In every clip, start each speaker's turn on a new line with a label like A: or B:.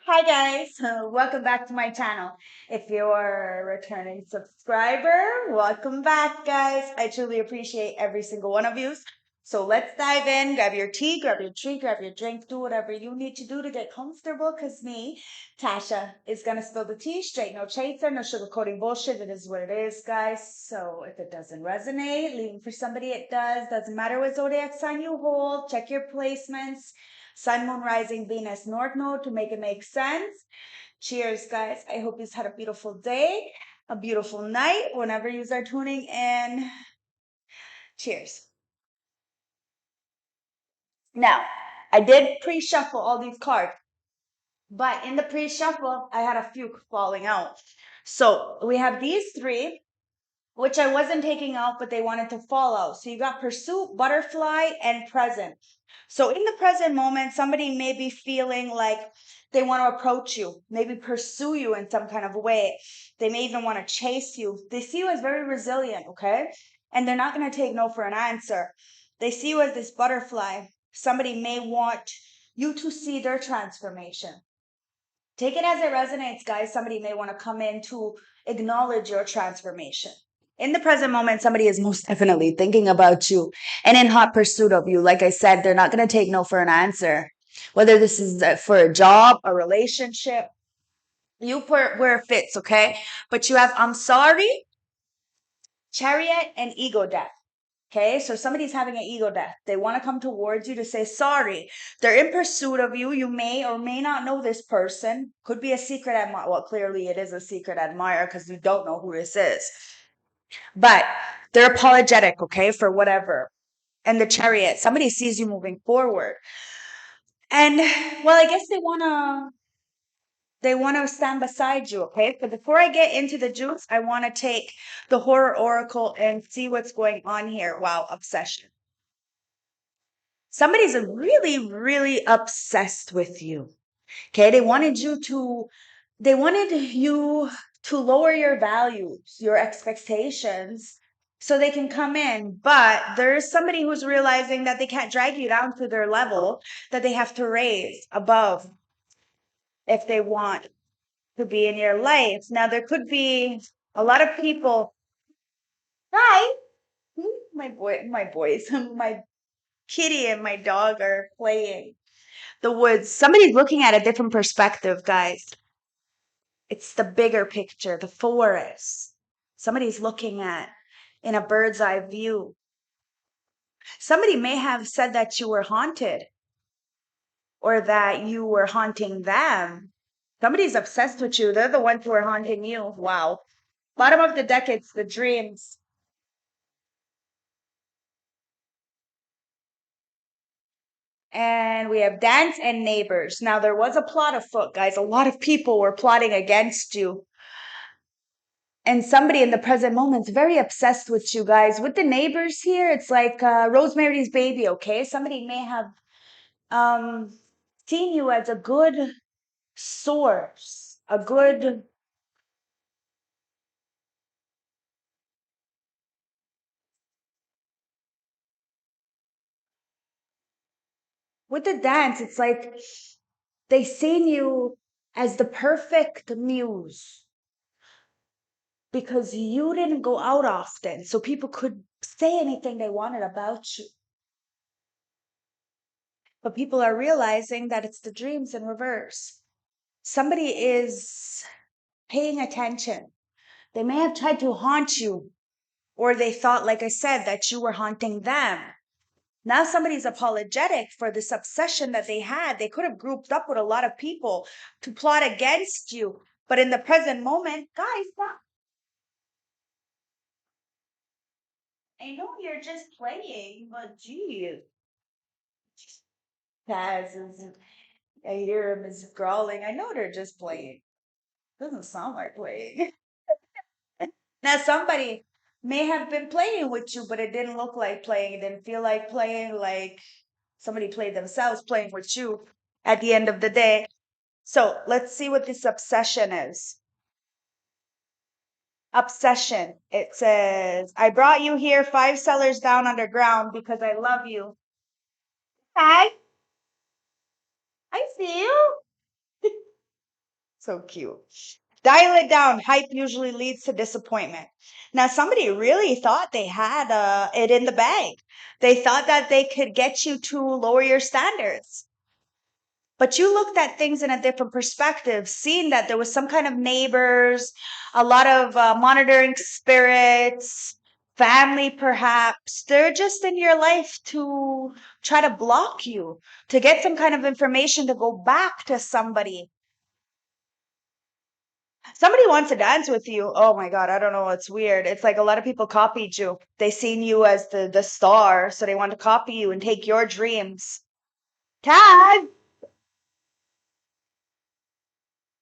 A: Hi guys, welcome back to my channel. If you're a returning subscriber, welcome back guys. I truly appreciate every single one of you. So let's dive in, grab your tea, grab your treat, grab your drink, do whatever you need to do to get comfortable because me, Tasha, is going to spill the tea straight, no chaser, no sugarcoating bullshit. It is what it is guys. So if it doesn't resonate, leaving for somebody it does. Doesn't matter what zodiac sign you hold, check your placements. Sun, Moon, Rising, Venus, North Node to make it make sense. Cheers, guys. I hope you've had a beautiful day, a beautiful night, whenever you are tuning in. Cheers. Now, I did pre-shuffle all these cards, but in the pre-shuffle, I had a few falling out. So we have these three, which I wasn't taking out, but they wanted to fall out. So you got pursuit, butterfly, and present. So in the present moment, somebody may be feeling like they want to approach you, maybe pursue you in some kind of way. They may even want to chase you. They see you as very resilient, okay? And they're not going to take no for an answer. They see you as this butterfly. Somebody may want you to see their transformation. Take it as it resonates, guys. Somebody may want to come in to acknowledge your transformation. In the present moment, somebody is most definitely thinking about you and in hot pursuit of you. Like I said, they're not going to take no for an answer. Whether this is for a job, a relationship, you put where it fits, okay? But you have I'm sorry, chariot, and ego death. Okay, so somebody's having an ego death. They want to come towards you to say sorry. They're in pursuit of you. You may or may not know this person. Could be a secret admirer. Well, clearly it is a secret admirer because you don't know who this is. But they're apologetic, okay, for whatever. And the chariot, somebody sees you moving forward. And well, I guess they want to stand beside you, okay? But before I get into the juice, I want to take the horror oracle and see what's going on here. Wow, obsession. Somebody's really, really obsessed with you. Okay, they wanted you to lower your values, your expectations, so they can come in. But there's somebody who's realizing that they can't drag you down to their level, that they have to raise above if they want to be in your life. Now, there could be a lot of people. Hi, my boys, my kitty and my dog are playing. The woods. Somebody's looking at a different perspective, guys. It's the bigger picture, the forest. Somebody's looking at in a bird's eye view. Somebody may have said that you were haunted or that you were haunting them. Somebody's obsessed with you. They're the ones who are haunting you. Wow. Bottom of the deck, it's the dreams. And we have dance and neighbors. Now, there was a plot afoot, guys. A lot of people were plotting against you. And somebody in the present moment is very obsessed with you guys. With the neighbors here, it's like Rosemary's Baby, okay? Somebody may have um, seen you as a good source, a good. With the dance, it's like they seen you as the perfect muse because you didn't go out often, so people could say anything they wanted about you. But people are realizing that it's the dreams in reverse. Somebody is paying attention. They may have tried to haunt you, or they thought, like I said, that you were haunting them. Now somebody's apologetic for this obsession that they had. They could have grouped up with a lot of people to plot against you. But in the present moment, guys, stop. I know you're just playing, but gee, Taz is, I hear him is growling. I know they're just playing. Doesn't sound like playing. Now, somebody may have been playing with you, but it didn't look like playing. It didn't feel like playing, like somebody played themselves playing with you at the end of the day. So let's see what this obsession is. Obsession. It says, I brought you here 5 cellars down underground because I love you. Hi, I see you. So cute. Dial it down. Hype usually leads to disappointment. Now, somebody really thought they had it in the bag. They thought that they could get you to lower your standards. But you looked at things in a different perspective, seeing that there was some kind of neighbors, a lot of monitoring spirits, family perhaps. They're just in your life to try to block you, to get some kind of information to go back to somebody. Somebody wants to dance with you. Oh my God, I don't know. It's weird. It's like a lot of people copied you. They seen you as the star, so they want to copy you and take your dreams. Taz,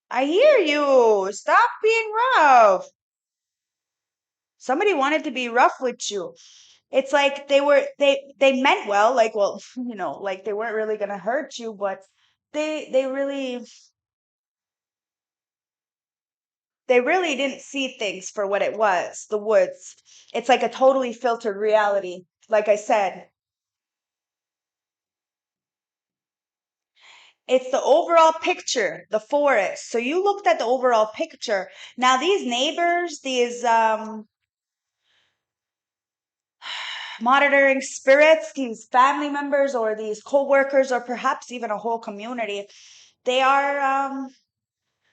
A: I hear you. Stop being rough. Somebody wanted to be rough with you. It's like they meant well, like well, like they weren't really gonna hurt you, but they really didn't see things for what it was, the woods. It's like a totally filtered reality. Like I said, it's the overall picture, the forest. So you looked at the overall picture. Now these neighbors, these monitoring spirits, these family members or these co-workers or perhaps even a whole community, they are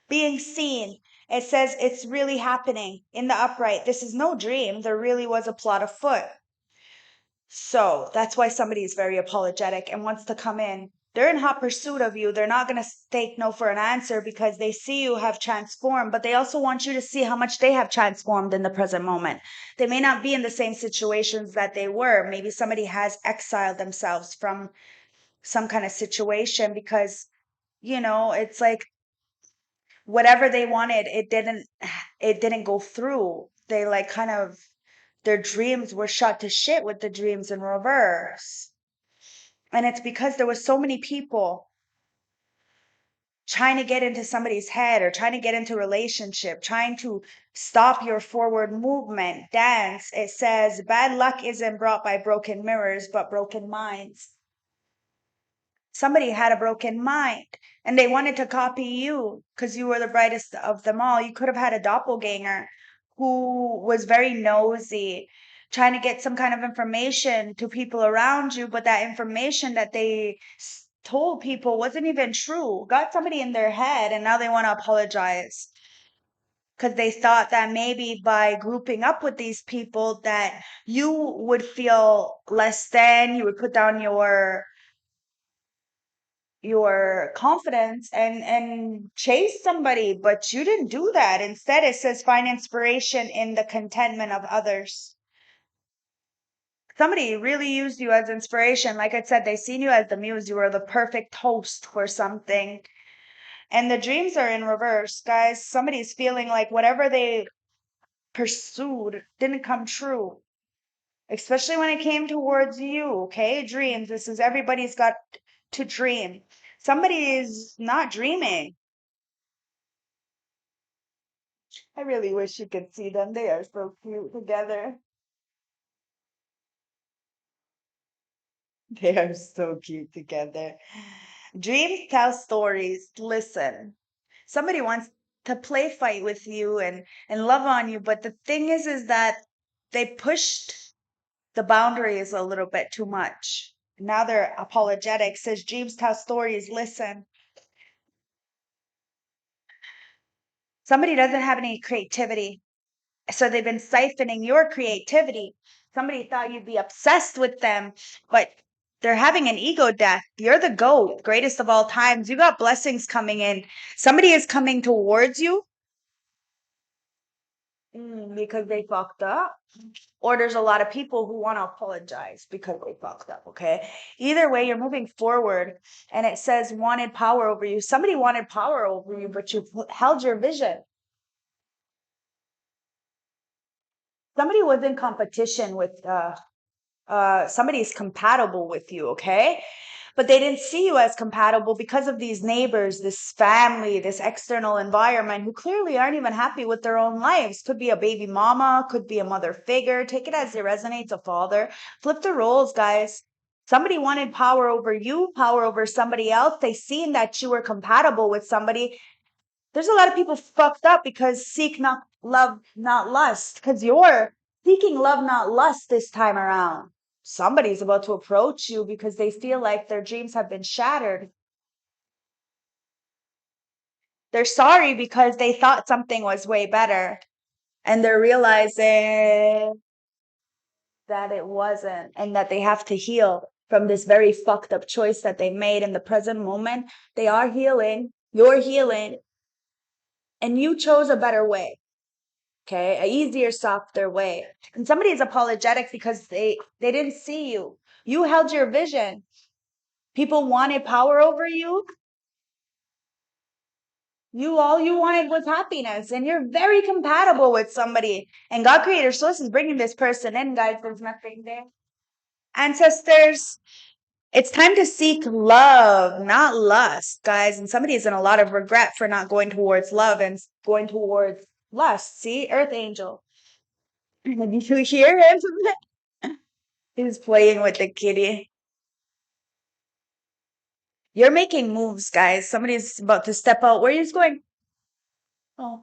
A: being seen. It says it's really happening in the upright. This is no dream. There really was a plot afoot. So that's why somebody is very apologetic and wants to come in. They're in hot pursuit of you. They're not going to take no for an answer because they see you have transformed, but they also want you to see how much they have transformed in the present moment. They may not be in the same situations that they were. Maybe somebody has exiled themselves from some kind of situation because, it's like whatever they wanted, it didn't go through. They like kind of their dreams were shot to shit with the dreams in reverse. And it's because there was so many people trying to get into somebody's head or trying to get into relationship, trying to stop your forward movement. Dance, it says bad luck isn't brought by broken mirrors, but broken minds. Somebody had a broken mind and they wanted to copy you because you were the brightest of them all. You could have had a doppelganger who was very nosy, trying to get some kind of information to people around you, but that information that they told people wasn't even true. Got somebody in their head and now they want to apologize because they thought that maybe by grouping up with these people that you would feel less than, you would put down your confidence and chase somebody, but you didn't do that. Instead, it says find inspiration in the contentment of others. Somebody really used you as inspiration. Like I said, they seen you as the muse. You were the perfect host for something. And the dreams are in reverse, guys. Somebody's feeling like whatever they pursued didn't come true, especially when it came towards you. Okay, dreams. This is everybody's got to dream. Somebody is not dreaming. I really wish you could see them. They are so cute together. They are so cute together. Dreams tell stories. Listen, somebody wants to play fight with you and love on you, but the thing is that they pushed the boundaries a little bit too much. Now they're apologetic. Says dreams tell stories. Listen, somebody doesn't have any creativity. So they've been siphoning your creativity. Somebody thought you'd be obsessed with them, but they're having an ego death. You're the GOAT, greatest of all times. You got blessings coming in. Somebody is coming towards you because they fucked up. Or there's a lot of people who want to apologize because they fucked up, okay? Either way, you're moving forward and it says wanted power over you. Somebody wanted power over you, but you held your vision. Somebody was in competition with somebody's compatible with you, okay? But they didn't see you as compatible because of these neighbors, this family, this external environment who clearly aren't even happy with their own lives. Could be a baby mama, could be a mother figure. Take it as it resonates, a father. Flip the roles, guys. Somebody wanted power over you, power over somebody else. They seen that you were compatible with somebody There's a lot of people fucked up because seek not love, not lust. Because you're seeking love, not lust this time around. Somebody's about to approach you because they feel like their dreams have been shattered. They're sorry because they thought something was way better and they're realizing that it wasn't and that they have to heal from this very fucked up choice that they made in the present moment. They are healing. You're healing. And you chose a better way. Okay, a easier, softer way. And somebody is apologetic because they didn't see you. You held your vision. People wanted power over you. All you wanted was happiness, and you're very compatible with somebody. And God Creator Source is bringing this person in, guys. There's nothing there. Ancestors, it's time to seek love, not lust, guys. And somebody is in a lot of regret for not going towards love and going towards lust. See, Earth Angel. Did you hear him? He's playing with the kitty. You're making moves, guys. Somebody's about to step out. Where are you going? Oh,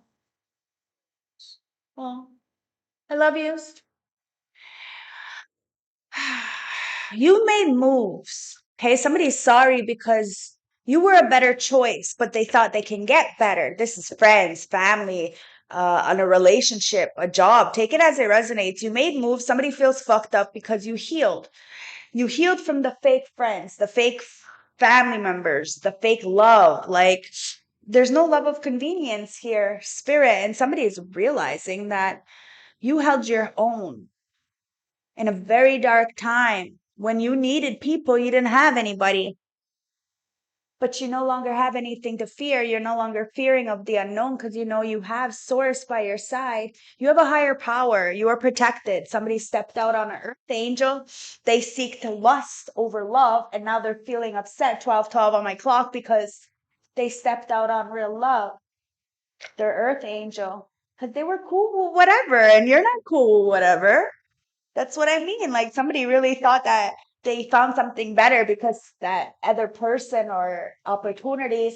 A: oh, I love you. You made moves. Okay, somebody's sorry because you were a better choice, but they thought they can get better. This is friends, family, on a relationship, a job. Take it as it resonates. You made moves. Somebody feels fucked up because you healed. You healed from the fake friends, the fake family members, the fake love. Like, there's no love of convenience here, spirit. And somebody is realizing that you held your own in a very dark time. When you needed people, you didn't have anybody. But you no longer have anything to fear. You're no longer fearing of the unknown because you know you have Source by your side. You have a higher power. You are protected. Somebody stepped out on an earth angel. They seek to lust over love, and now they're feeling upset 12:12 on my clock because they stepped out on real love. They're earth angel because they were cool with whatever, and you're not cool with whatever. That's what I mean. Like somebody really thought that they found something better because that other person or opportunities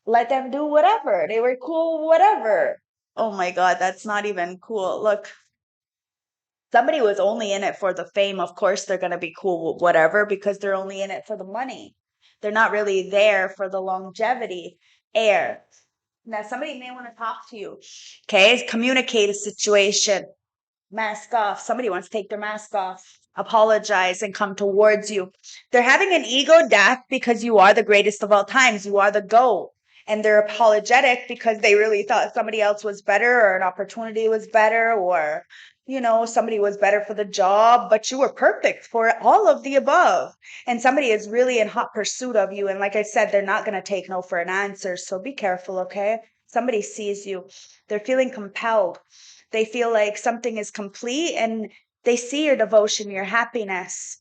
A: let them do whatever. They were cool, whatever. Oh my God, that's not even cool. Look, somebody was only in it for the fame. Of course, they're going to be cool, with whatever, because they're only in it for the money. They're not really there for the longevity. Air. Now, somebody may want to talk to you. Okay, communicate a situation. Mask off. Somebody wants to take their mask off, apologize, and come towards you. They're having an ego death because you are the greatest of all times. You are the GOAT. And they're apologetic because they really thought somebody else was better or an opportunity was better or, somebody was better for the job, but you were perfect for all of the above. And somebody is really in hot pursuit of you. And like I said, they're not going to take no for an answer. So be careful, okay? Somebody sees you. They're feeling compelled. They feel like something is complete and they see your devotion, your happiness.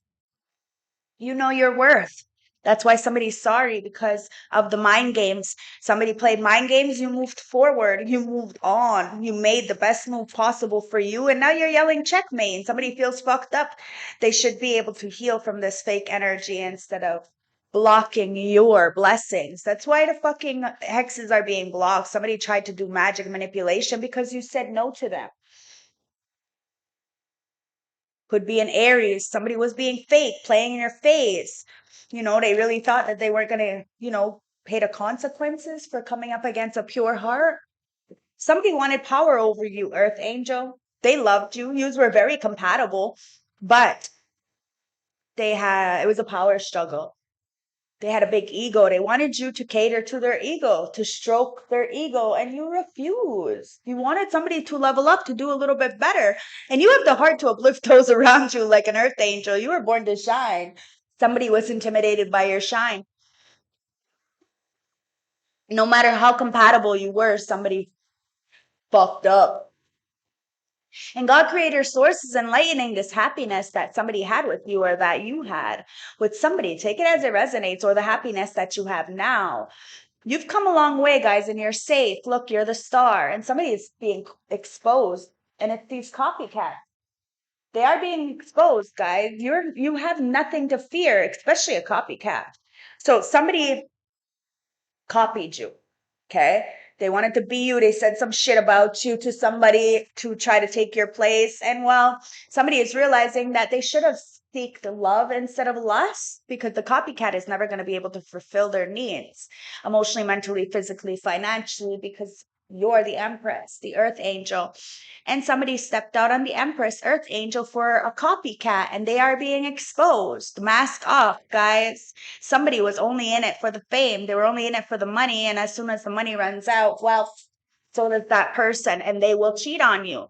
A: You know your worth. That's why somebody's sorry because of the mind games. Somebody played mind games, you moved forward, you moved on, you made the best move possible for you, and now you're yelling checkmate. And somebody feels fucked up. They should be able to heal from this fake energy instead of blocking your blessings. That's why the fucking hexes are being blocked. Somebody tried to do magic manipulation because you said no to them. Could be an Aries. Somebody was being fake, playing in your face. They really thought that they weren't going to, pay the consequences for coming up against a pure heart. Somebody wanted power over you, Earth Angel. They loved you. You were very compatible, but it was a power struggle. They had a big ego. They wanted you to cater to their ego, to stroke their ego, and you refused. You wanted somebody to level up, to do a little bit better. And you have the heart to uplift those around you like an earth angel. You were born to shine. Somebody was intimidated by your shine. No matter how compatible you were, somebody fucked up. And God Creator Source is enlightening this happiness that somebody had with you or that you had with somebody. Take it as it resonates, or the happiness that you have now. You've come a long way, guys, and you're safe. Look, you're the star. And somebody is being exposed. And it's these copycats. They are being exposed, guys. You have nothing to fear, especially a copycat. So somebody copied you. Okay. They wanted to be you. They said some shit about you to somebody to try to take your place. And well, somebody is realizing that they should have seeked love instead of lust, because the copycat is never going to be able to fulfill their needs emotionally, mentally, physically, financially, because you're the Empress, the Earth Angel. And somebody stepped out on the Empress, Earth Angel, for a copycat, and they are being exposed. Mask off, guys. Somebody was only in it for the fame. They were only in it for the money. And as soon as the money runs out, well, so does that person, and they will cheat on you.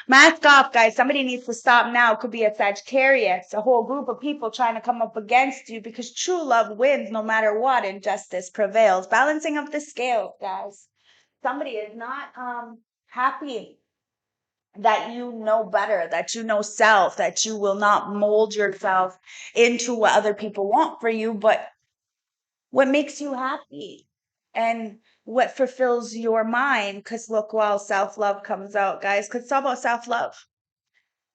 A: Mask off, guys. Somebody needs to stop now. Could be a Sagittarius, a whole group of people trying to come up against you, because true love wins no matter what. Injustice prevails. Balancing of the scales, guys. Somebody is not happy that you know better, that you know self, that you will not mold yourself into what other people want for you, but what makes you happy and what fulfills your mind. Because look, while self-love comes out, guys, because it's all about self-love.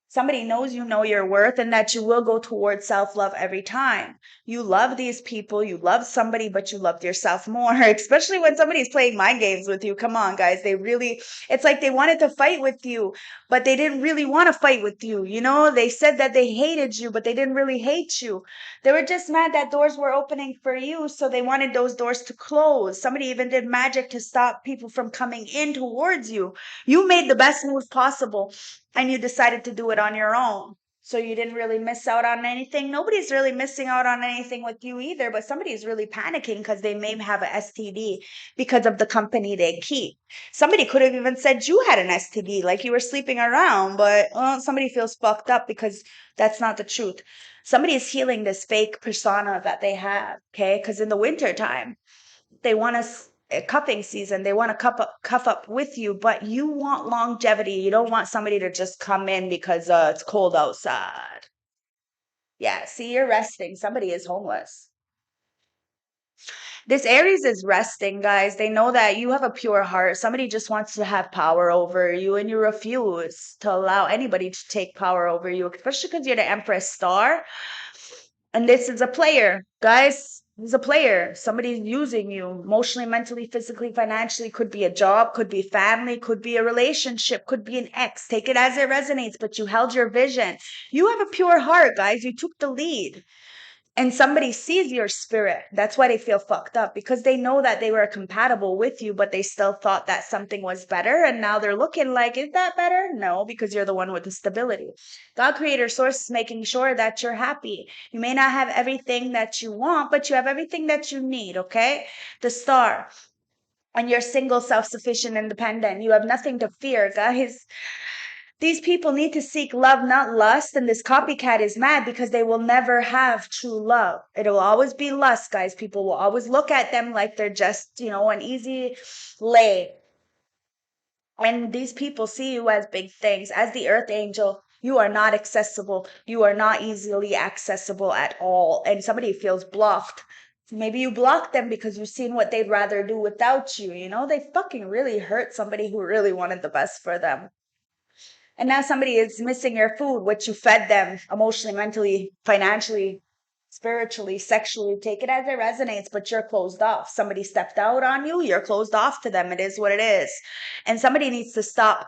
A: Somebody knows you know your worth and that you will go towards self-love every time. You love these people, you love somebody, but you love yourself more, especially when somebody's playing mind games with you. Come on, guys. It's like they wanted to fight with you, but they didn't really want to fight with you. You know, they said that they hated you, but they didn't really hate you. They were just mad that doors were opening for you, so they wanted those doors to close. Somebody even did magic to stop people from coming in towards you. You made the best move possible, and you decided to do it on your own. So you didn't really miss out on anything. Nobody's really missing out on anything with you either, but somebody's really panicking because they may have a STD because of the company they keep. Somebody could have even said you had an STD, like you were sleeping around, but somebody feels fucked up because that's not the truth. Somebody is healing this fake persona that they have, okay? Because in the winter time, they want us cuffing season. They want to cuff up with you, but you want longevity. You don't want somebody to just come in because it's cold outside. Yeah, see, you're resting. Somebody is homeless. This Aries is resting, guys. They know that you have a pure heart. Somebody just wants to have power over you, and you refuse to allow anybody to take power over you, especially because you're the Empress star. And this is a player, guys. He's a player. Somebody's using you emotionally, mentally, physically, financially. Could be a job, could be family, could be a relationship, could be an ex. Take it as it resonates, but you held your vision. You have a pure heart, guys. You took the lead. And somebody sees your spirit. That's why they feel fucked up, because they know that they were compatible with you, but they still thought that something was better. And now they're looking like, is that better? No, because you're the one with the stability. God, creator, source is making sure that you're happy. You may not have everything that you want, but you have everything that you need, okay? The star. And you're single, self-sufficient, independent. You have nothing to fear, guys. These people need to seek love, not lust. And this copycat is mad because they will never have true love. It'll always be lust, guys. People will always look at them like they're just, an easy lay. And these people see you as big things. As the earth angel, you are not accessible. You are not easily accessible at all. And somebody feels blocked. Maybe you blocked them because you've seen what they'd rather do without you. They fucking really hurt somebody who really wanted the best for them. And now somebody is missing your food, what you fed them emotionally, mentally, financially, spiritually, sexually. Take it as it resonates, but you're closed off. Somebody stepped out on you, you're closed off to them. It is what it is. And somebody needs to stop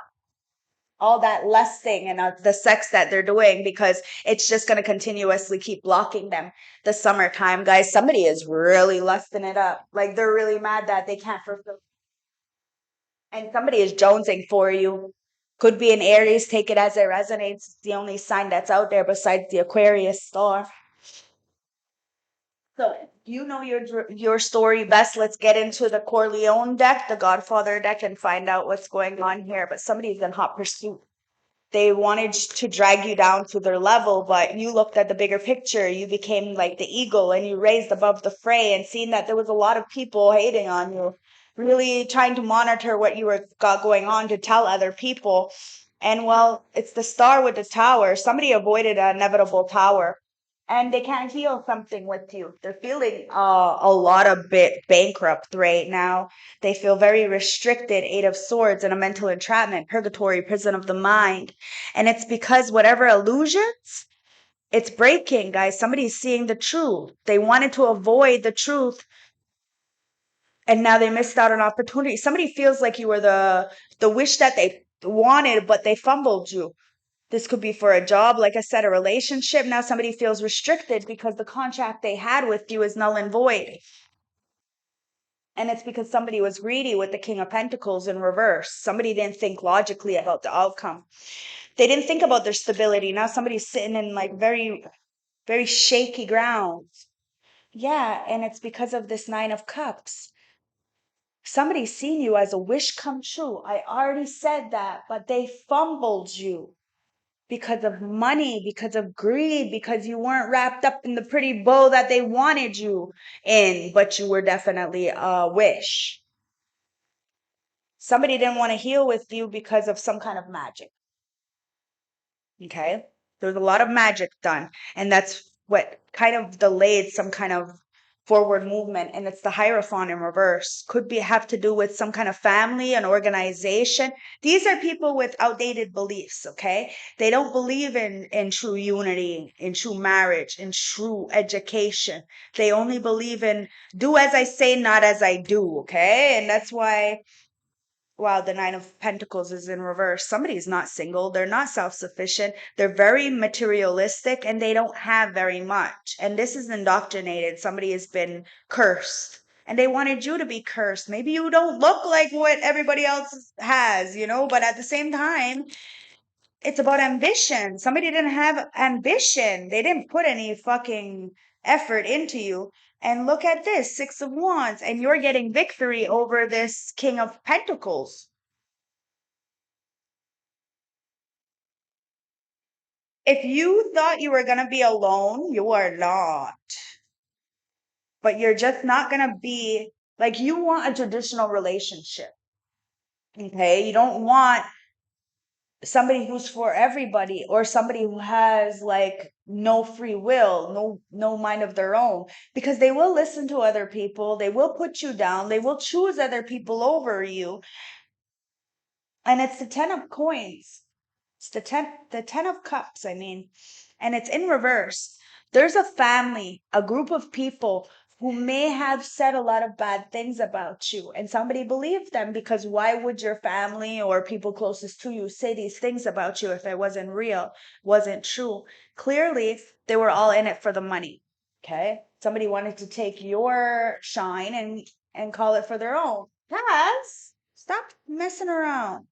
A: all that lusting and the sex that they're doing, because it's just going to continuously keep blocking them. The summertime, guys, somebody is really lusting it up. Like they're really mad that they can't fulfill. And somebody is jonesing for you. Could be an Aries. Take it as it resonates. It's the only sign that's out there besides the Aquarius star. So you know your story best. Let's get into the Corleone deck, the Godfather deck, and find out what's going on here. But somebody's in hot pursuit. They wanted to drag you down to their level, but you looked at the bigger picture. You became like the eagle and you raised above the fray, and seeing that there was a lot of people hating on you, really trying to monitor what you got going on to tell other people. And well, it's the star with the tower. Somebody avoided an inevitable tower, and they can't heal something with you. They're feeling a lot of bit bankrupt right now. They feel very restricted, Eight of Swords, and a mental entrapment, purgatory, prison of the mind. And it's because whatever illusions, it's breaking, guys. Somebody's seeing the truth. They wanted to avoid the truth, and now they missed out on opportunity. Somebody feels like you were the wish that they wanted, but they fumbled you. This could be for a job, like I said, a relationship. Now somebody feels restricted because the contract they had with you is null and void. And it's because somebody was greedy with the King of Pentacles in reverse. Somebody didn't think logically about the outcome. They didn't think about their stability. Now somebody's sitting in like very, very shaky ground. Yeah, and it's because of this Nine of Cups. Somebody's seen you as a wish come true. I already said that, but they fumbled you because of money, because of greed, because you weren't wrapped up in the pretty bow that they wanted you in, but you were definitely a wish. Somebody didn't want to heal with you because of some kind of magic. Okay. There's a lot of magic done. And that's what kind of delayed some kind of forward movement. And it's the Hierophant in reverse. Could be have to do with some kind of family, an organization. These are people with outdated beliefs. Okay. They don't believe in true unity, in true marriage, in true education. They only believe in do as I say, not as I do. Okay. And that's why, wow, the Nine of Pentacles is in reverse. Somebody's not single. They're not self sufficient. They're very materialistic and they don't have very much. And this is indoctrinated. Somebody has been cursed and they wanted you to be cursed. Maybe you don't look like what everybody else has, but at the same time, it's about ambition. Somebody didn't have ambition. They didn't put any fucking effort into you. And look at this, Six of Wands, and you're getting victory over this King of Pentacles. If you thought you were going to be alone, you are not. But you're just not going to be like you want a traditional relationship. Okay? You don't want somebody who's for everybody or somebody who has like no free will, no mind of their own, because they will listen to other people, they will put you down, they will choose other people over you. And it's the 10 of coins. It's the ten of cups, I mean, and it's in reverse. There's a family, a group of people who may have said a lot of bad things about you, and somebody believed them because why would your family or people closest to you say these things about you if it wasn't real, wasn't true? Clearly, they were all in it for the money. Okay? Somebody wanted to take your shine and call it for their own. Guys, stop messing around.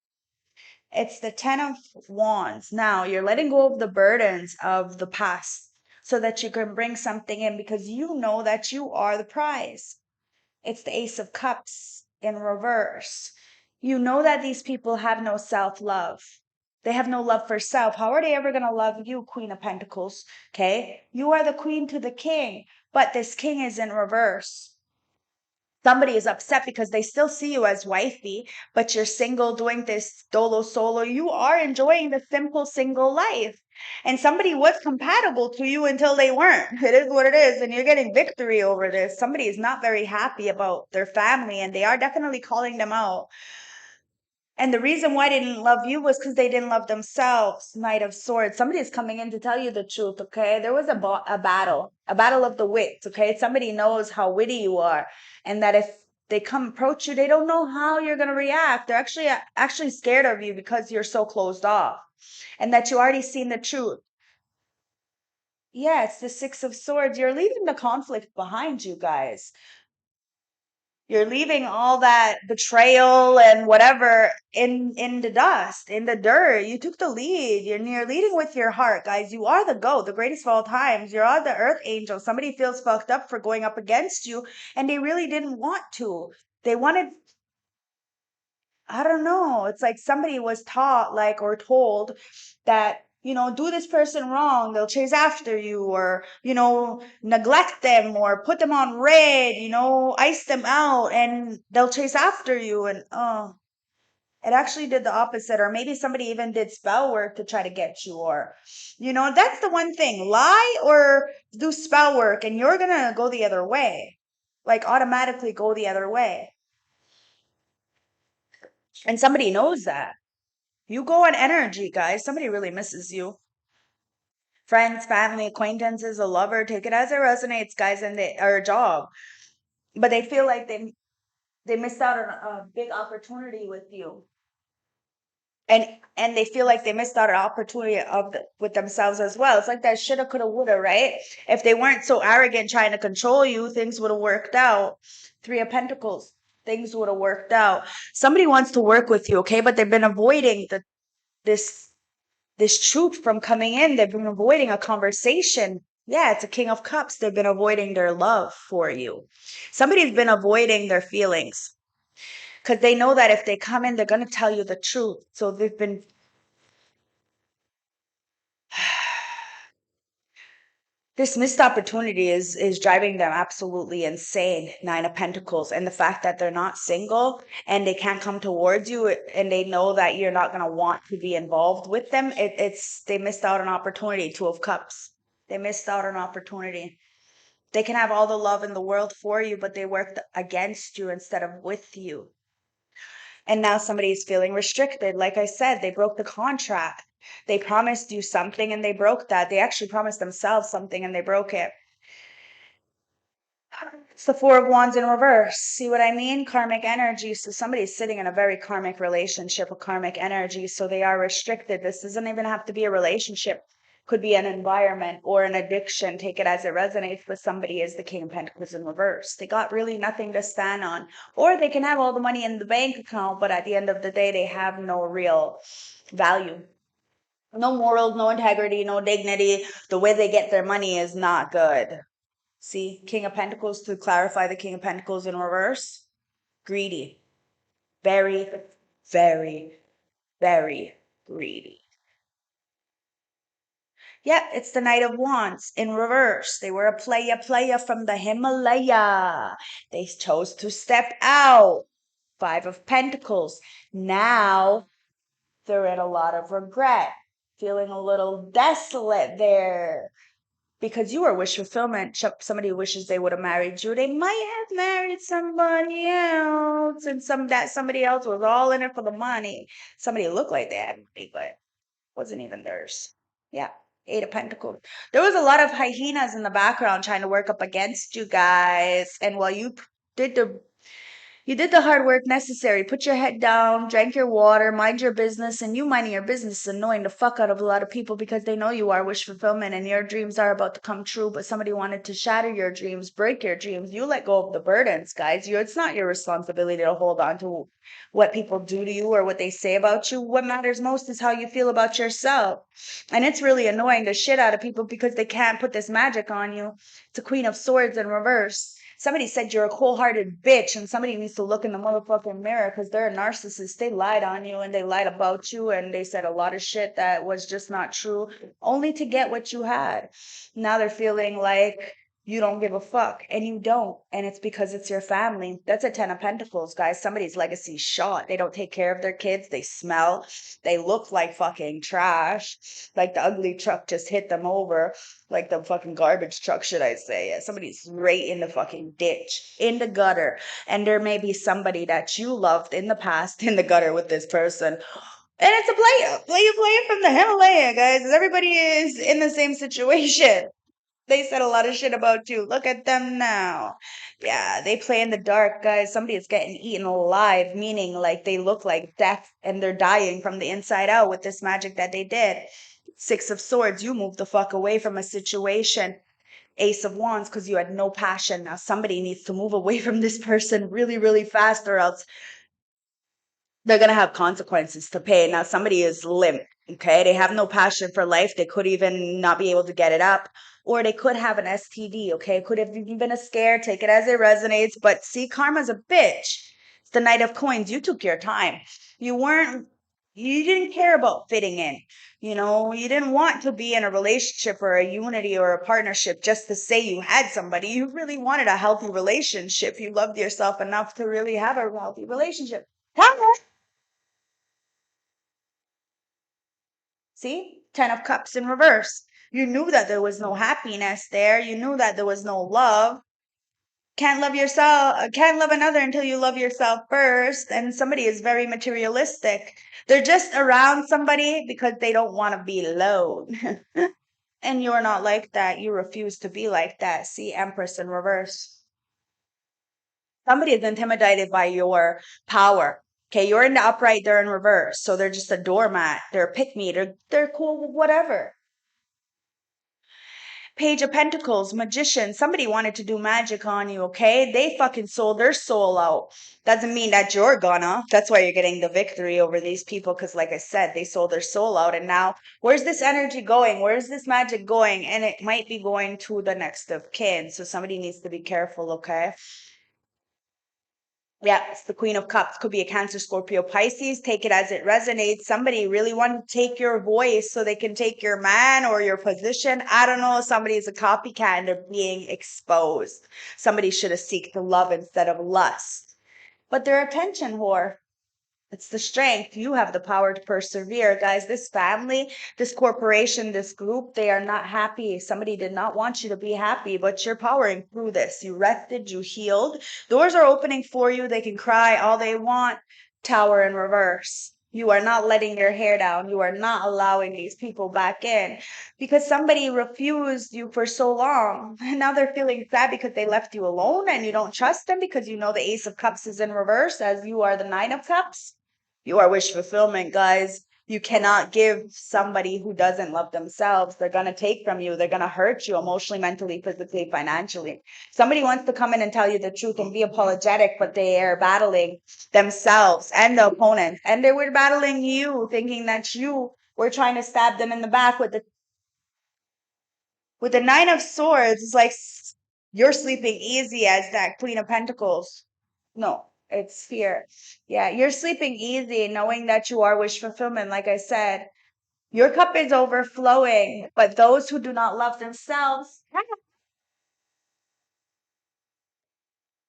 A: It's the 10 of Wands. Now you're letting go of the burdens of the past so that you can bring something in because you know that you are the prize. It's the Ace of Cups in reverse. You know that these people have no self love. They have no love for self. How are they ever going to love you, Queen of Pentacles? Okay. You are the queen to the king, but this king is in reverse. Somebody is upset because they still see you as wifey, but you're single doing this dolo solo. You are enjoying the simple single life. And somebody was compatible to you until they weren't. It is what it is. And you're getting victory over this. Somebody is not very happy about their family and they are definitely calling them out. And the reason why they didn't love you was because they didn't love themselves. Knight of Swords. Somebody is coming in to tell you the truth, okay? There was a battle of the wits, okay? Somebody knows how witty you are, and that if they come approach you, they don't know how you're gonna react. They're actually scared of you because you're so closed off, and that you already seen the truth. Yeah, it's the Six of Swords. You're leaving the conflict behind you, guys. You're leaving all that betrayal and whatever in the dust, in the dirt. You took the lead. You're leading with your heart, guys. You are the GOAT, the greatest of all times. You're all the earth angel. Somebody feels fucked up for going up against you, and they really didn't want to. They wanted, I don't know. It's like somebody was taught, like, or told that, do this person wrong, they'll chase after you, or, neglect them, or put them on red, ice them out, and they'll chase after you. And, oh, it actually did the opposite. Or maybe somebody even did spell work to try to get you, or, that's the one thing, lie or do spell work, and you're gonna go the other way, like automatically go the other way. And somebody knows that. You go on energy, guys. Somebody really misses you. Friends, family, acquaintances, a lover, take it as it resonates, guys, and they or a job. But they feel like They missed out on a big opportunity with you. And they feel like they missed out an opportunity with themselves as well. It's like that shoulda, coulda, woulda, right? If they weren't so arrogant trying to control you, things would have worked out. Three of Pentacles, things would have worked out. Somebody wants to work with you, okay? But they've been avoiding this this truth from coming in. They've been avoiding a conversation. Yeah, it's a King of Cups. They've been avoiding their love for you. Somebody's been avoiding their feelings because they know that if they come in, they're going to tell you the truth. So they've been this missed opportunity is driving them absolutely insane. Nine of Pentacles, and the fact that they're not single and they can't come towards you, and they know that you're not going to want to be involved with them. It's they missed out on opportunity. Two of Cups. They missed out on opportunity. They can have all the love in the world for you, but they worked against you instead of with you. And now somebody is feeling restricted. Like I said, they broke the contract. They promised you something and they broke that. They actually promised themselves something and they broke it. It's the Four of Wands in reverse. See what I mean? Karmic energy. So somebody's sitting in a very karmic relationship with karmic energy. So they are restricted. This doesn't even have to be a relationship. Could be an environment or an addiction. Take it as it resonates. But somebody is the King of Pentacles in reverse. They got really nothing to stand on. Or they can have all the money in the bank account, but at the end of the day, they have no real value. No morals, no integrity, no dignity. The way they get their money is not good. See, King of Pentacles, to clarify the King of Pentacles in reverse. Greedy. Very, very, very greedy. Yeah, it's the Knight of Wands in reverse. They were a player from the Himalaya. They chose to step out. Five of Pentacles. Now they're in a lot of regret, feeling a little desolate there. Because you are wish fulfillment. Somebody wishes they would have married you. They might have married somebody else, and somebody else was all in it for the money. Somebody looked like they had money, but wasn't even theirs. Yeah, Eight of Pentacles. There was a lot of hyenas in the background trying to work up against you guys, and while did the you did the hard work necessary. Put your head down, drank your water, mind your business, and you minding your business is annoying the fuck out of a lot of people because they know you are wish fulfillment and your dreams are about to come true, but somebody wanted to shatter your dreams, break your dreams. You let go of the burdens, guys. It's not your responsibility to hold on to what people do to you or what they say about you. What matters most is how you feel about yourself. And it's really annoying the shit out of people because they can't put this magic on you. It's a Queen of Swords in reverse. Somebody said you're a cold-hearted bitch, and somebody needs to look in the motherfucking mirror because they're a narcissist. They lied on you and they lied about you and they said a lot of shit that was just not true, only to get what you had. Now they're feeling like you don't give a fuck, and you don't, and it's because it's your family. That's a Ten of Pentacles, guys. Somebody's legacy shot. They don't take care of their kids. They smell. They look like fucking trash. Like the ugly truck just hit them over, like the fucking garbage truck, should I say. Yeah, somebody's right in the fucking ditch, in the gutter. And there may be somebody that you loved in the past in the gutter with this person. And it's a player from the Himalaya, guys. Everybody is in the same situation. They said a lot of shit about you. Look at them now. Yeah, they play in the dark, guys. Somebody is getting eaten alive, meaning like they look like death and they're dying from the inside out with this magic that they did. Six of Swords, you moved the fuck away from a situation. Ace of Wands, because you had no passion. Now somebody needs to move away from this person really, really fast, or else they're going to have consequences to pay. Now somebody is limp. Okay. They have no passion for life. They could even not be able to get it up, or they could have an STD. Okay. Could have even been a scare. Take it as it resonates. But see, karma's a bitch. It's the Knight of Coins. You took your time. You didn't care about fitting in. You didn't want to be in a relationship or a unity or a partnership just to say you had somebody. You really wanted a healthy relationship. You loved yourself enough to really have a healthy relationship. See? Ten of Cups in reverse. You knew that there was no happiness there. You knew that there was no love. Can't love yourself, can't love another until you love yourself first. And somebody is very materialistic. They're just around somebody because they don't want to be alone. And you're not like that. You refuse to be like that. See, Empress in reverse. Somebody is intimidated by your power. Okay, you're in the upright, they're in reverse. So they're just a doormat. They're a pick me. They're cool, whatever. Page of Pentacles, magician. Somebody wanted to do magic on you, okay? They fucking sold their soul out. Doesn't mean that you're gonna. That's why you're getting the victory over these people. Because, like I said, they sold their soul out. And now, where's this energy going? Where's this magic going? And it might be going to the next of kin. So somebody needs to be careful, okay? Yeah, it's the Queen of Cups. Could be a Cancer, Scorpio, Pisces. Take it as it resonates. Somebody really want to take your voice so they can take your man or your position. I don't know. Somebody's a copycat and they're being exposed. Somebody should have seeked the love instead of lust. But they're a attention whore. It's the strength. You have the power to persevere. Guys, this family, this corporation, this group, they are not happy. Somebody did not want you to be happy, but you're powering through this. You rested, you healed. Doors are opening for you. They can cry all they want. Tower in reverse. You are not letting your hair down. You are not allowing these people back in because somebody refused you for so long. And now they're feeling sad because they left you alone and you don't trust them because you know the Ace of Cups is in reverse as you are the Nine of Cups. You are wish fulfillment, guys. You cannot give somebody who doesn't love themselves. They're going to take from you. They're going to hurt you emotionally, mentally, physically, financially. Somebody wants to come in and tell you the truth and be apologetic, but they are battling themselves and the opponent. And they were battling you, thinking that you were trying to stab them in the back with the Nine of Swords. It's like you're sleeping easy as that Queen of Pentacles. No, it's fear. Yeah, you're sleeping easy knowing that you are wish fulfillment. Like I said, your cup is overflowing, but those who do not love themselves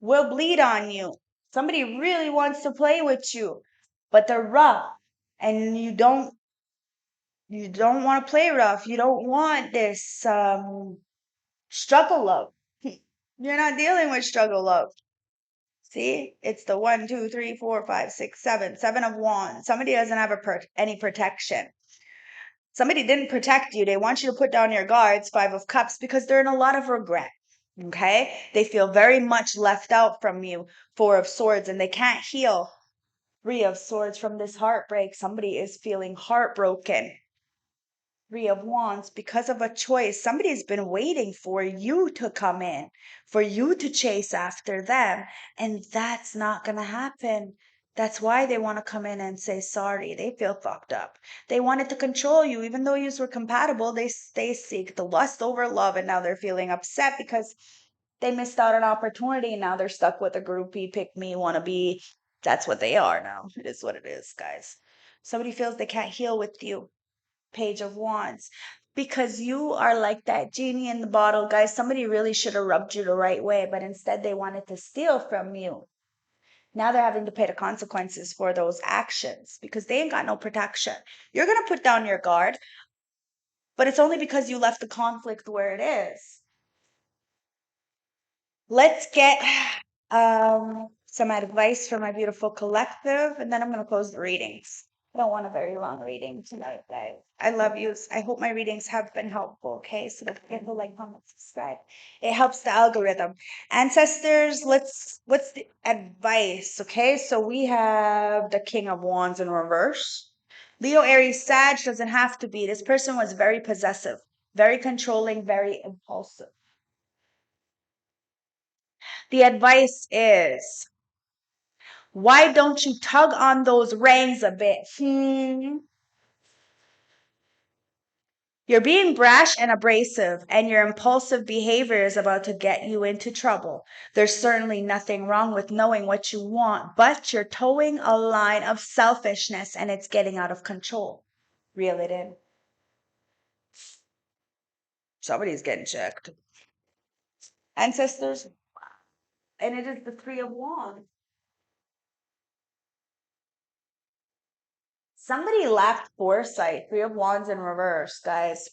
A: will bleed on you. Somebody really wants to play with you, but they're rough and you don't want to play rough. You don't want this struggle love. You're not dealing with struggle love. See, it's the 1, 2, 3, 4, 5, 6, 7, 7 of Wands. Somebody doesn't have any protection. Somebody didn't protect you. They want you to put down your guards, 5 of Cups, because they're in a lot of regret. Okay, they feel very much left out from you, 4 of Swords, and they can't heal, 3 of Swords, from this heartbreak. Somebody is feeling heartbroken. 3 of Wands, because of a choice. Somebody's been waiting for you to come in, for you to chase after them. And that's not going to happen. That's why they want to come in and say sorry. They feel fucked up. They wanted to control you. Even though you were compatible, they seek the lust over love. And now they're feeling upset because they missed out on opportunity. And now they're stuck with a groupie, pick me, wanna be. That's what they are now. It is what it is, guys. Somebody feels they can't heal with you. Page of Wands, because you are like that genie in the bottle, guys. Somebody really should have rubbed you the right way, but instead they wanted to steal from you. Now they're having to pay the consequences for those actions because they ain't got no protection. You're going to put down your guard, but it's only because you left the conflict where it is. Let's get some advice for my beautiful collective, and then I'm going to close the readings. I don't want a very long reading tonight, guys. I love you. I hope my readings have been helpful, okay? So don't forget to like, comment, subscribe. It helps the algorithm. Ancestors, what's the advice, okay? So we have the King of Wands in reverse. Leo, Aries, Sag doesn't have to be. This person was very possessive, very controlling, very impulsive. The advice is, why don't you tug on those reins a bit? You're being brash and abrasive, and your impulsive behavior is about to get you into trouble. There's certainly nothing wrong with knowing what you want, but you're towing a line of selfishness and it's getting out of control. Reel it in. Somebody's getting checked. Ancestors, and it is the 3 of Wands. Somebody lacked foresight. 3 of Wands in reverse, guys.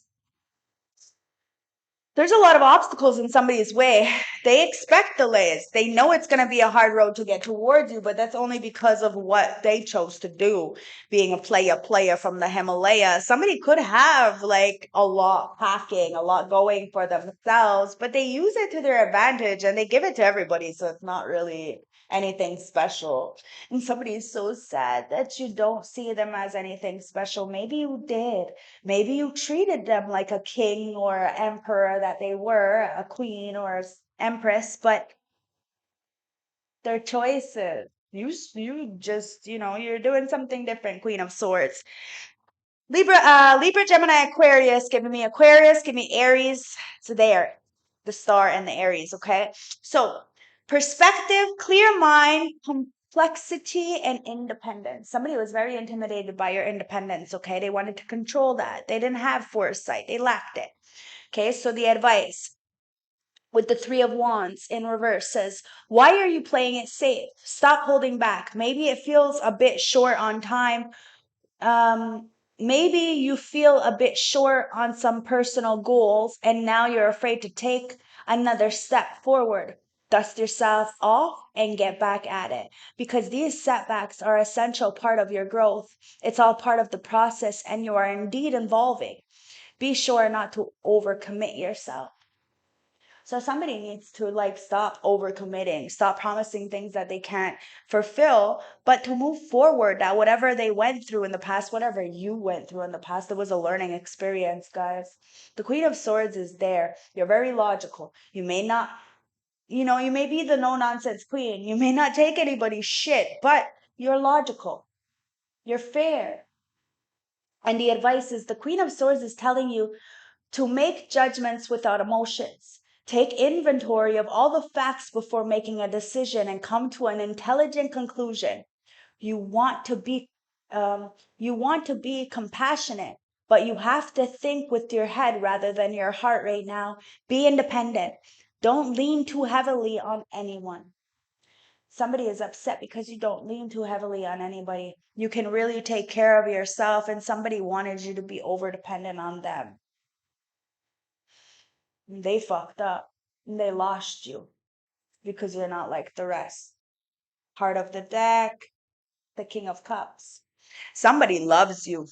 A: There's a lot of obstacles in somebody's way. They expect delays. They know it's going to be a hard road to get towards you, but that's only because of what they chose to do. Being a player from the Himalayas, somebody could have like a lot packing, a lot going for themselves, but they use it to their advantage and they give it to everybody. So it's not really anything special. And somebody is so sad that you don't see them as anything special. Maybe you did. Maybe you treated them like a king or an emperor that they were, a queen or an empress, but their choices. You just, you're doing something different, Queen of Swords. Libra, Gemini, Aquarius. Give me Aquarius, give me Aries. So there, the star and the Aries, okay? So perspective, clear mind, complexity, and independence. Somebody was very intimidated by your independence, okay? They wanted to control that. They didn't have foresight. They lacked it. Okay, so the advice with the Three of Wands in reverse says, why are you playing it safe? Stop holding back. Maybe it feels a bit short on time. Maybe you feel a bit short on some personal goals and now you're afraid to take another step forward. Dust yourself off and get back at it, because these setbacks are essential part of your growth. It's all part of the process and you are indeed evolving. Be sure not to overcommit yourself. So somebody needs to stop overcommitting, stop promising things that they can't fulfill, but to move forward, that whatever they went through in the past, whatever you went through in the past, it was a learning experience, guys. The Queen of Swords is there. You're very logical. You may not, you may be the no nonsense queen. You may not take anybody's shit, but you're logical. You're fair. And the advice is the Queen of Swords is telling you to make judgments without emotions. Take inventory of all the facts before making a decision and come to an intelligent conclusion. You want to be compassionate, but you have to think with your head rather than your heart right now. Be independent. Don't lean too heavily on anyone. Somebody is upset because you don't lean too heavily on anybody. You can really take care of yourself, and somebody wanted you to be over dependent on them. They fucked up. They lost you because you're not like the rest. Heart of the deck, the King of Cups. Somebody loves you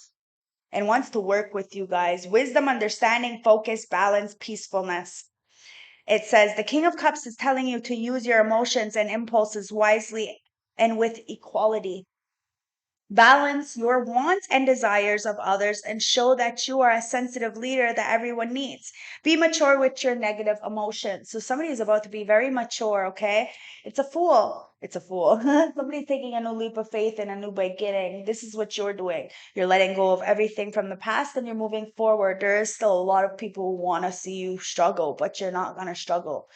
A: and wants to work with you guys. Wisdom, understanding, focus, balance, peacefulness. It says the King of Cups is telling you to use your emotions and impulses wisely and with equality. Balance your wants and desires of others and show that you are a sensitive leader that everyone needs. Be mature with your negative emotions. So somebody is about to be very mature, okay? It's a fool. It's a fool. Somebody's taking a new leap of faith and a new beginning. This is what you're doing. You're letting go of everything from the past and you're moving forward. There is still a lot of people who want to see you struggle, but you're not going to struggle.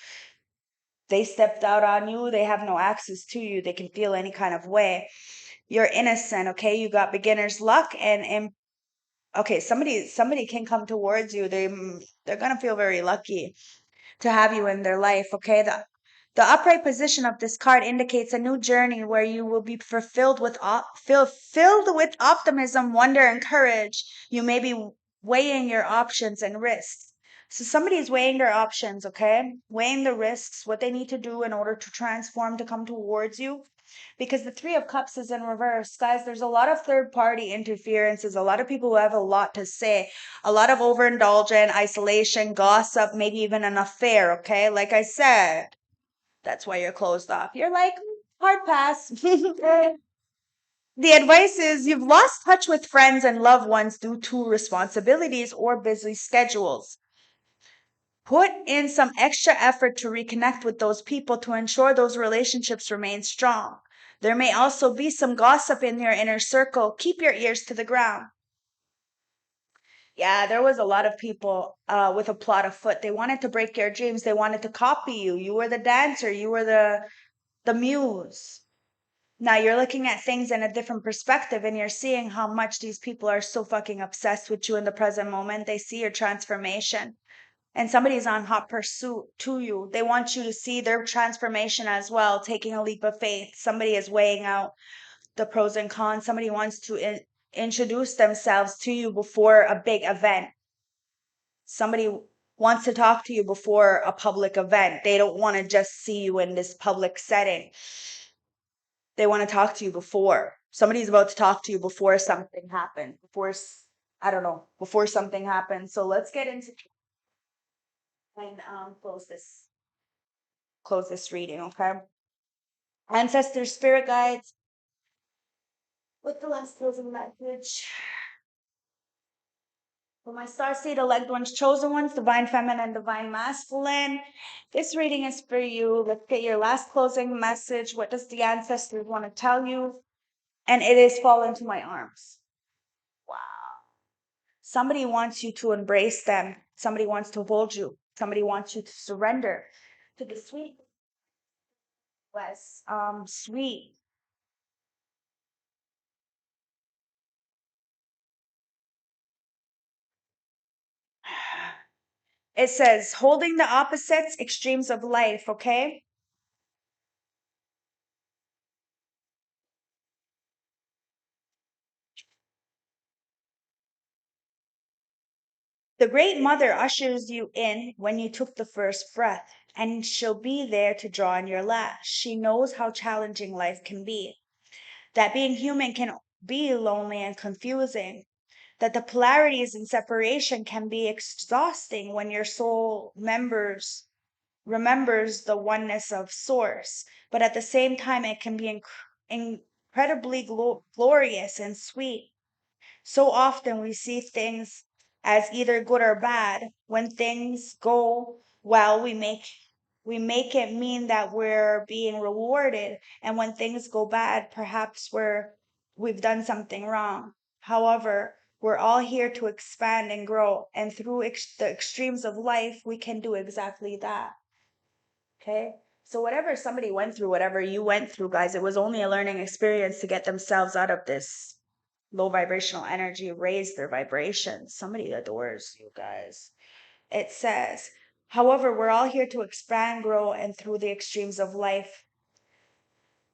A: They stepped out on you. They have no access to you. They can feel any kind of way. You're innocent, okay? You got beginner's luck, and okay, somebody can come towards you. They're gonna feel very lucky to have you in their life, okay? The upright position of this card indicates a new journey where you will be filled with optimism, wonder, and courage. You may be weighing your options and risks. So somebody is weighing their options, okay? Weighing the risks, what they need to do in order to transform to come towards you, because the Three of Cups is in reverse. Guys, there's a lot of third party interferences, a lot of people who have a lot to say, a lot of overindulgence, isolation, gossip, maybe even an affair, okay? Like I said, that's why you're closed off. You're like, hard pass. The advice is you've lost touch with friends and loved ones due to responsibilities or busy schedules. Put in some extra effort to reconnect with those people to ensure those relationships remain strong. There may also be some gossip in your inner circle. Keep your ears to the ground. Yeah, there was a lot of people with a plot afoot. They wanted to break your dreams. They wanted to copy you. You were the dancer. You were the muse. Now you're looking at things in a different perspective and you're seeing how much these people are so fucking obsessed with you in the present moment. They see your transformation. And somebody's on hot pursuit to you. They want you to see their transformation as well, taking a leap of faith. Somebody is weighing out the pros and cons. Somebody wants to introduce themselves to you before a big event. Somebody wants to talk to you before a public event. They don't want to just see you in this public setting. They want to talk to you before. Somebody's about to talk to you before something happens. I don't know, before something happens. So let's get into and close this reading, okay? Ancestors, spirit guides, with the last closing message. For my starseed, elect ones, chosen ones, divine feminine, divine masculine. This reading is for you. Let's get your last closing message. What does the ancestors want to tell you? And it is fall into my arms. Wow. Somebody wants you to embrace them. Somebody wants to hold you. Somebody wants you to surrender to the sweet West. Sweet. It says holding the opposites, extremes of life, okay? The Great Mother ushers you in when you took the first breath, and she'll be there to draw in your last. She knows how challenging life can be, that being human can be lonely and confusing, that the polarities and separation can be exhausting when your soul remembers the oneness of source, but at the same time it can be incredibly glorious and sweet. So often we see things as either good or bad. When things go well, we make it mean that we're being rewarded, and when things go bad, perhaps we've done something wrong. However, we're all here to expand and grow, and through the extremes of life, we can do exactly that. Okay? So whatever somebody went through, whatever you went through, guys, it was only a learning experience to get themselves out of this low vibrational energy, raise their vibrations. Somebody adores you guys. It says, however, we're all here to expand, grow, and through the extremes of life,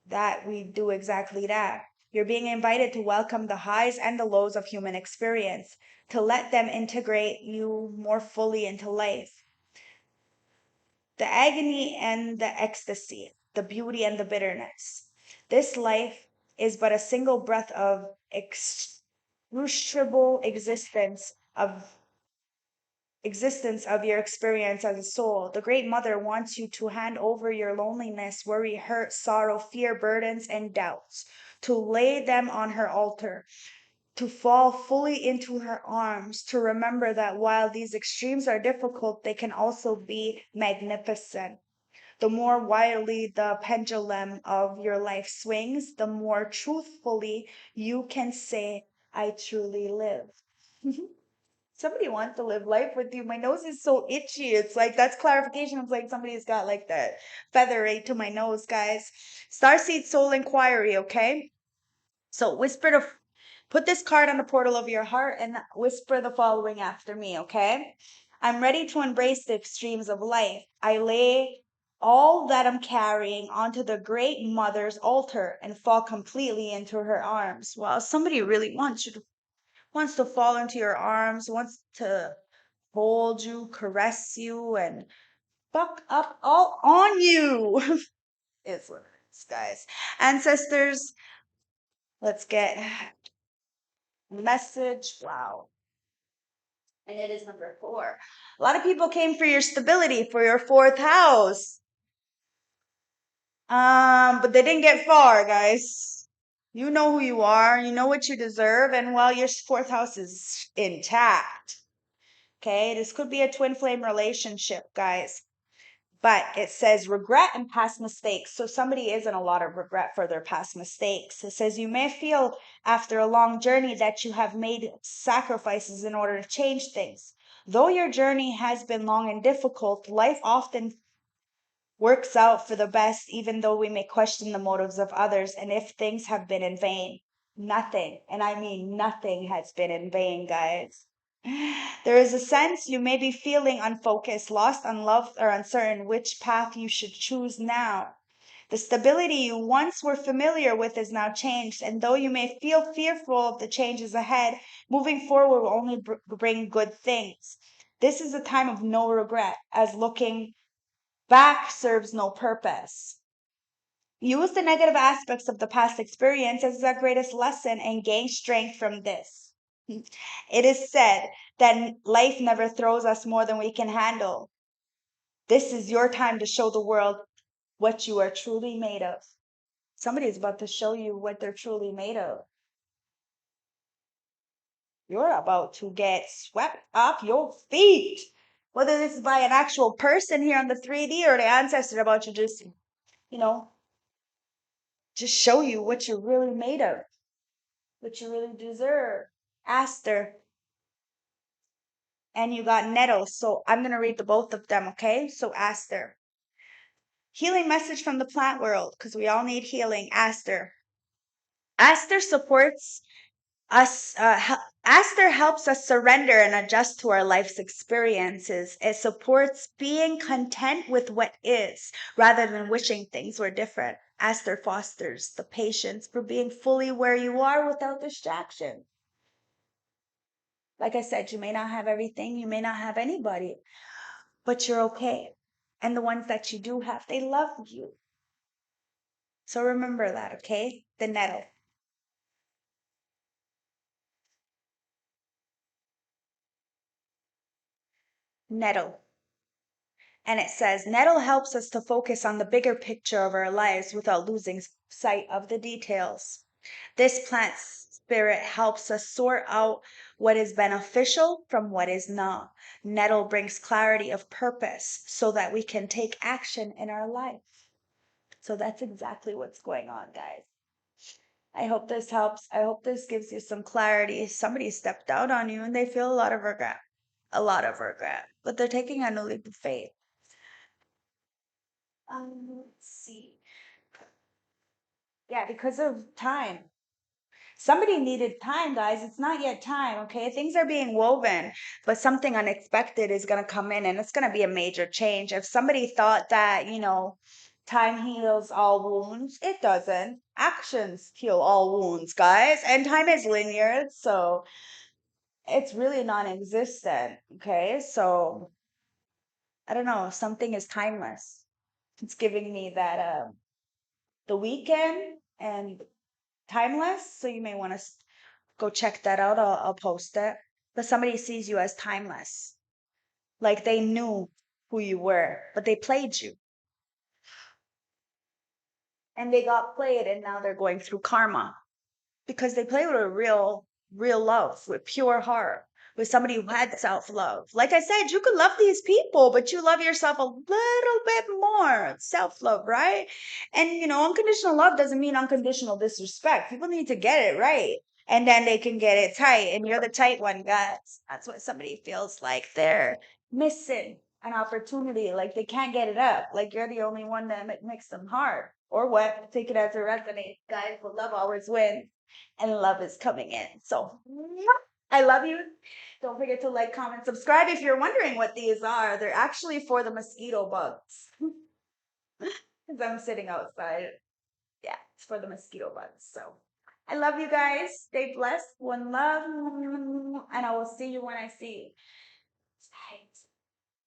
A: that we do exactly that. You're being invited to welcome the highs and the lows of human experience, to let them integrate you more fully into life. The agony and the ecstasy, the beauty and the bitterness. This life is but a single breath of excruciable existence of your experience as a soul. The Great Mother wants you to hand over your loneliness, worry, hurt, sorrow, fear, burdens, and doubts, to lay them on her altar, to fall fully into her arms, to remember that while these extremes are difficult, they can also be magnificent. The more wildly the pendulum of your life swings, the more truthfully you can say, I truly live. Somebody wants to live life with you. My nose is so itchy. It's like that's clarification. It's like somebody's got like that feather right to my nose, guys. Starseed Soul Inquiry, okay? So put this card on the portal of your heart and whisper the following after me, okay? I'm ready to embrace the extremes of life. I lay all that I'm carrying onto the Great Mother's altar and fall completely into her arms. Well, somebody really wants to fall into your arms, wants to hold you, caress you, and fuck up all on you. It's what it is, guys. Ancestors, let's get message. Wow. And it is number 4. A lot of people came for your stability, for your 4th house. But they didn't get far, guys. You know who you are, you know what you deserve, and well, your 4th house is intact. Okay, this could be a twin flame relationship, guys. But it says regret and past mistakes. So somebody is in a lot of regret for their past mistakes. It says you may feel after a long journey that you have made sacrifices in order to change things. Though your journey has been long and difficult, life often works out for the best, even though we may question the motives of others and if things have been in vain. Nothing, and I mean nothing, has been in vain, guys. There is a sense you may be feeling unfocused, lost, unloved, or uncertain which path you should choose now. The stability you once were familiar with is now changed, and though you may feel fearful of the changes ahead, moving forward will only bring good things. This is a time of no regret, as looking back serves no purpose. Use the negative aspects of the past experience as the greatest lesson and gain strength from this. It is said that life never throws us more than we can handle. This is your time to show the world what you are truly made of. Somebody's about to show you what they're truly made of. You're about to get swept off your feet. Whether this is by an actual person here on the 3D or the ancestor about to just, you know, just show you what you're really made of, what you really deserve. Aster. And you got nettle. So I'm going to read the both of them, okay? So Aster. Healing message from the plant world, because we all need healing. Aster. Aster supports us. Aster helps us surrender and adjust to our life's experiences. It supports being content with what is rather than wishing things were different. Aster fosters the patience for being fully where you are without distraction. Like I said, you may not have everything, you may not have anybody, but you're okay. And the ones that you do have, they love you. So remember that, okay? The nettle. Nettle. And it says, nettle helps us to focus on the bigger picture of our lives without losing sight of the details. This plant spirit helps us sort out what is beneficial from what is not. Nettle brings clarity of purpose so that we can take action in our life. So that's exactly what's going on, guys. I hope this helps. I hope this gives you some clarity. Somebody stepped out on you and they feel a lot of regret. A lot of regret. But they're taking a new leap of faith. Let's see. Yeah, because of time. Somebody needed time, guys. It's not yet time, okay? Things are being woven, but something unexpected is going to come in and it's going to be a major change. If somebody thought that, time heals all wounds, it doesn't. Actions heal all wounds, guys. And time is linear, so it's really non-existent, okay? So I don't know, something is timeless. It's giving me that the weekend and timeless, so you may want to go check that out. I'll post it. But somebody sees you as timeless. Like they knew who you were, but they played you. And they got played and now they're going through karma because they play with a real love, with pure heart, with somebody who had self-love. Like I said, you could love these people, but you love yourself a little bit more. Self-love, right? And unconditional love doesn't mean unconditional disrespect. People need to get it right. And then they can get it tight. And you're the tight one, guys. That's what somebody feels like they're missing an opportunity, like they can't get it up, like you're the only one that makes them hard. Or what? Take it as it resonates, guys. But love always wins and love is coming in. So I love you. Don't forget to like, comment, subscribe. If you're wondering what these are, they're actually for the mosquito bugs. Because I'm sitting outside. Yeah, it's for the mosquito bugs. So I love you guys. Stay blessed. One love. And I will see you when I see you.